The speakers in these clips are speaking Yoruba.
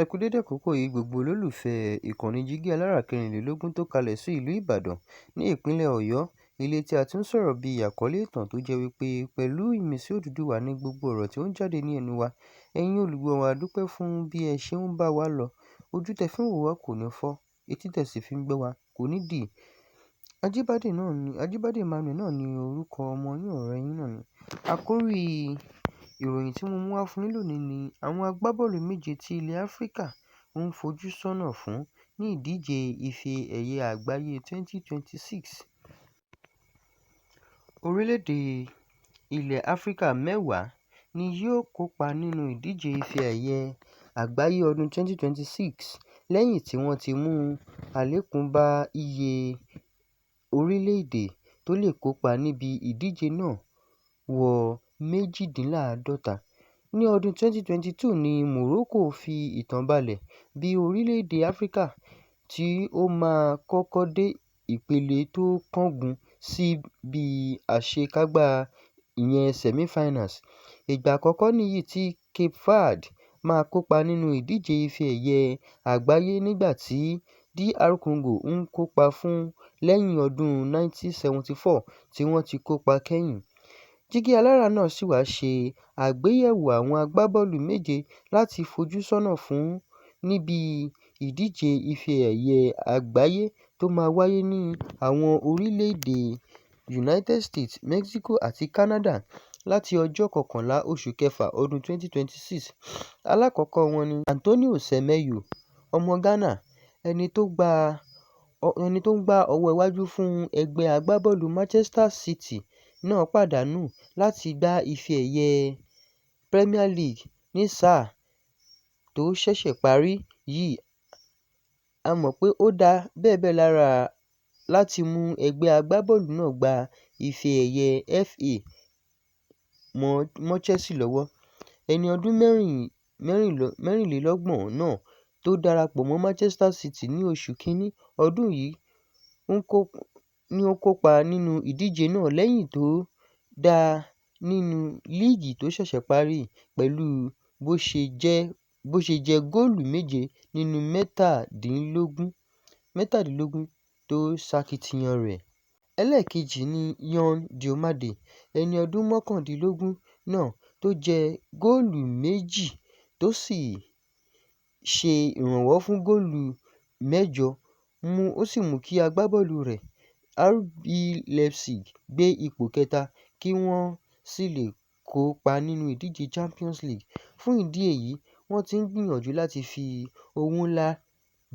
Ẹ kú dédé àkókò yìí gbogbo olólùfẹ́ ìkànnì Jígí Alára 24 tó kalẹ̀ sí ìlú Ìbàdàn ní ìpínlẹ̀ Ọ̀yọ́, ilé tí a ti ń sọ̀rọ̀ bí àkọlé ìtàn tó jẹ́ wípé pẹ̀lú ìmísí Odùduwà ní gbogbo ọ̀rọ̀ tí ó ń jáde ní ẹnu wa. Ẹ̀yin olùgbọ́ wa dúpẹ́ fún bí ẹ ṣe ń bá wa lọ. Ojú tẹ fi ń wò wá kò ní fọ́, etí tẹ sì fi ń gbọ́ wa kò ní dì. Ajíbádé Emmanuel náà ni orúkọ ọmọ yín ọ̀rẹ́ yín náà ni. Àkórí ìròyìn tí mo mú wá fún yín lónìí ni àwọn agbábọ́ọ̀lù méje tí ilẹ̀ Áfíríkà ń fojú sọ́nà fún ní ìdíje ife ẹ̀yẹ àgbáyé 2026. Orílẹ̀-èdè ilẹ̀ Áfíríkà 10 ni yóò kópa nínú ìdíje ife ẹ̀yẹ àgbáyé ọdún 2026 lẹ́yìn tí wọ́n ti mú àlékún bá iye orílẹ̀-èdè tó lè kópa níbi ìdíje náà wọ 52. Ní ọdún 2022 ni Morocco fi ìtàn balẹ̀ bí orílẹ̀-èdè Áfíríkà tí ó máa kọ́kọ́ dé ìpele tó kángun síbi àṣekágbá ìyẹn semi-finals. Ìgbà àkọ́kọ́ nìyí tí Cape Verde máa kópa nínú ìdíje ife ẹ̀yẹ àgbáyé nígbà tí DR Congo ń kópa fún lẹ́yìn ọdún 1974 tí wọ́n ti kópa kẹ́yìn. Jígí Alára náà sì wá ṣe àgbéyẹ̀wò àwọn agbábọ́ọ̀lù méje láti fojú sọ́nà fún níbi ìdíje ife ẹ̀yẹ àgbáyé tó máa wáyé ní àwọn orílẹ̀-èdè United States, Mexico àti Canada láti ọjọ́ 11 oṣù kẹfà ọdún 2026. Alákọ̀ọ́kọ́ wọn ni Antonio Semenyo, ọmọ Ghana, ẹni tó ń gbá ọwọ́ iwájú fún ẹgbẹ́ agbábọ́ọ̀lù Manchester City náà pàdánù láti gba ife ẹ̀yẹ Premier League ní sáà tó ṣẹ̀ṣẹ̀ parí yìí. A mọ̀ pé ó dá bẹ́ẹ̀ lára láti mú ẹgbẹ́ agbábọ́ọ̀lù náà gba ife ẹ̀yẹ FA mọ́ Chelsea lọ́wọ́. Ẹni ọdún 24 náà tó darapọ̀ mọ́ Manchester City ní oṣù kínní ọdún yìí ni ó kópa nínú ìdíje náà lẹ́yìn tó dá nínú líìgì tó ṣẹ̀ṣẹ̀ parí pẹ̀lú bó ṣe jẹ góòlù 7 nínú 17 tó ṣakitiyan rẹ̀. Ẹlẹ́ẹ̀kejì ni Yon Diomande, ẹni ọdún 19 náà tó jẹ góòlù 2 tó sì ṣe ìrànwọ́ fún góòlù 8 ó sì mú kí agbábọ́ọ̀lù rẹ̀ RB Leipzig gbé ipò kẹta kí wọ́n sì lè kópa nínú ìdíje Champions League. Fún ìdí èyí, wọ́n ti ń gbìyànjú láti fi owó ńlá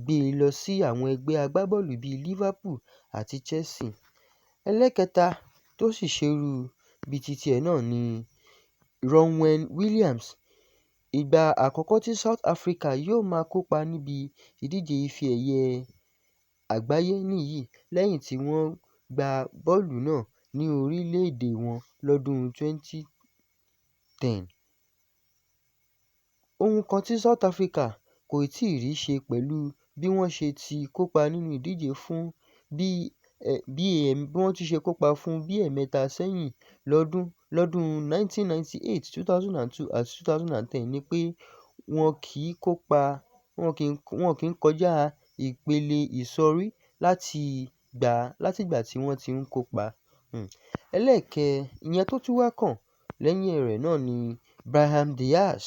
gbé e lọ sí àwọn ẹgbẹ́ agbábọ́ọ̀lù bíi Liverpool àti Chelsea. Ẹlẹ́kẹta tó sì ṣerú bí titi ẹ̀ náà ni Ronwen Williams. Ìgbà àkọ́kọ́ tí South Africa yóò máa kópa níbi ìdíje ife ẹ̀yẹ àgbáyé nìyí lẹ́yìn tí wọ́n gba bọ́ọ̀lù náà ní orílẹ̀-èdè wọn lọ́dún 2010. Ohun kan tí South Africa kò tíì rí ṣe pẹ̀lú bí wọ́n ṣe ti kópa nínú ìdíje fún bí wọ́n ti ṣe kópa fún bí ẹ̀mẹ́ta sẹ́yìn lọ́dún 1998, 2002 àti 2010 ni pé wọn kì í kọjá ìpele ìsọ̀rí látìgbà tí wọ́n ti ń kópa. Ìyẹn tó tún wá kàn lẹ́yìn rẹ̀ náà ni Brahim Diaz.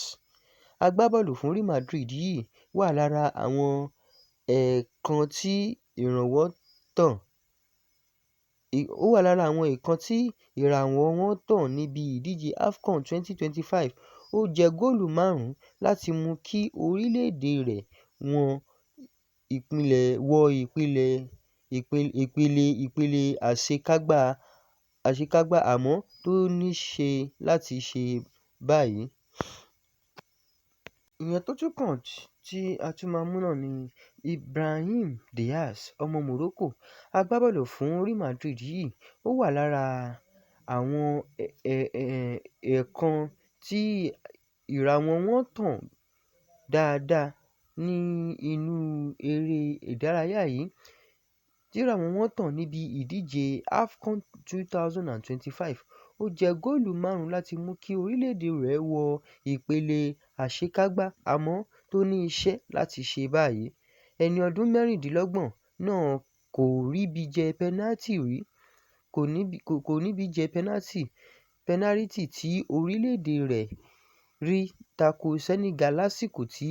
Agbábọ́ọ̀lù fún Real Madrid yìí wà lára àwọn èèkàn tí ìràwọ̀ wọn tàn níbi ìdíje AFCON 2025. Ó jẹ góòlù 5 láti mú kí orílẹ̀-èdè rẹ̀ wọ ìpele àṣekágbá àmọ́ tó níṣe láti ṣe báyìí. Ìyẹn tó tún kàn tí a tún máa mú náà ni Ibrahim Diaz, ọmọ Morocco. Agbábọ́ọ̀lù fún Real Madrid yìí ó wà lára àwọn èèkàn tí ìràwọ̀ wọn tàn dáadáa ní inú eré ìdárayá yìí tíràwọ̀ wọn tàn níbi ìdíje AFCON 2025. Ó jẹ góòlù 5 láti mú kí orílẹ̀-èdè rẹ̀ wọ ìpele àṣekágbá àmọ́ tó ní iṣẹ́ láti ṣe báyìí. Ẹni ọdún 26 náà kò ríbi jẹ pẹnarítì tí orílẹ̀-èdè rẹ̀ rí tako Senegal lásìkò tí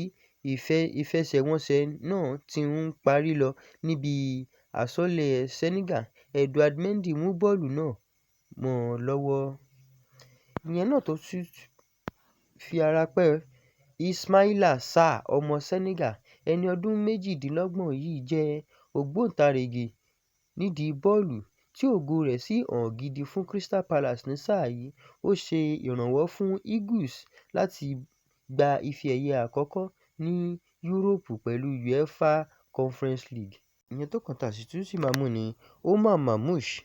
ìfẹsẹ̀wọnsẹ̀ náà ti ń parí lọ. Níbi àsọlẹ̀ Senegal, Edouard Mendy mú bọ́ọ̀lù náà mọ́ ọ lọ́wọ́. Ìyẹn náà tó tún fi ara pẹ́ Ismaïla Sarr, ọmọ Senegal, ẹni ọdún 28 yìí jẹ́ ògbóǹtarìgì nídìí bọ́ọ̀lù tí ògo rẹ̀ sì hàn gidi fún Crystal Palace ní sáà yìí. Ó ṣe ìrànwọ́ fún Eagles láti gba ife ẹ̀yẹ àkọ́kọ́ ní Yúróòpù pẹ̀lú UEFA Conference League. Ìyẹn tó kàn tá sì tún sì máa mú ni Omar Mamouche,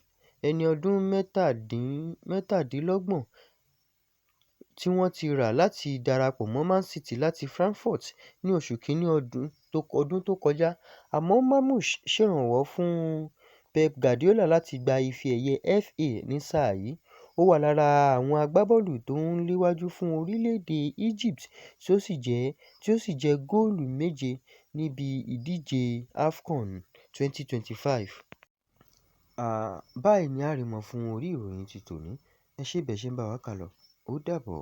ẹni ọdún 27 tí wọ́n ti rà láti darapọ̀ mọ́ Man City láti Frankfurt ní oṣù kìíní ọdún tó kọjá. Àmọ́ Mamouche ṣèrànwọ́ fún Pep Guardiola láti gba ife ẹ̀yẹ FA ní sáà yìí. Ó wà lára àwọn agbábọ́ọ̀lù tó ń léwájú fún orílẹ̀-èdè Egypt tí ó sì jẹ góòlù 7 níbi ìdíje AFCON 2025. Báyìí ni a rí mọ́ fún orí ìròyìn ti tòní. Ẹ ṣé bẹ́ẹ̀ ṣe ń bá wa kálọ. Ó dàbọ̀.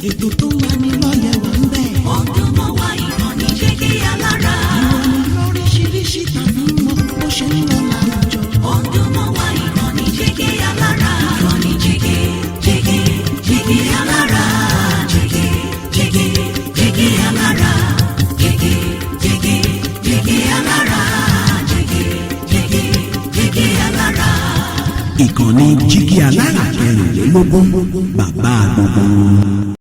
Ètò tó wà ní lọ́yẹ̀ wà ń bẹ̀. Ọdún mọ́ wá ìkànnì Jígí Alára. Ìròyìn lóríṣiríṣi tàbí mọ́ bó ṣe ń lọ láwùjọ. Ọdún mọ́ wá ìkànnì Jígí Alára. Ìkànnì Jígí Alára. Jígí Alára. Jígí Alára. Jígí Alára. Ìkànnì Jígí Alára 24 bàbá gbogbo.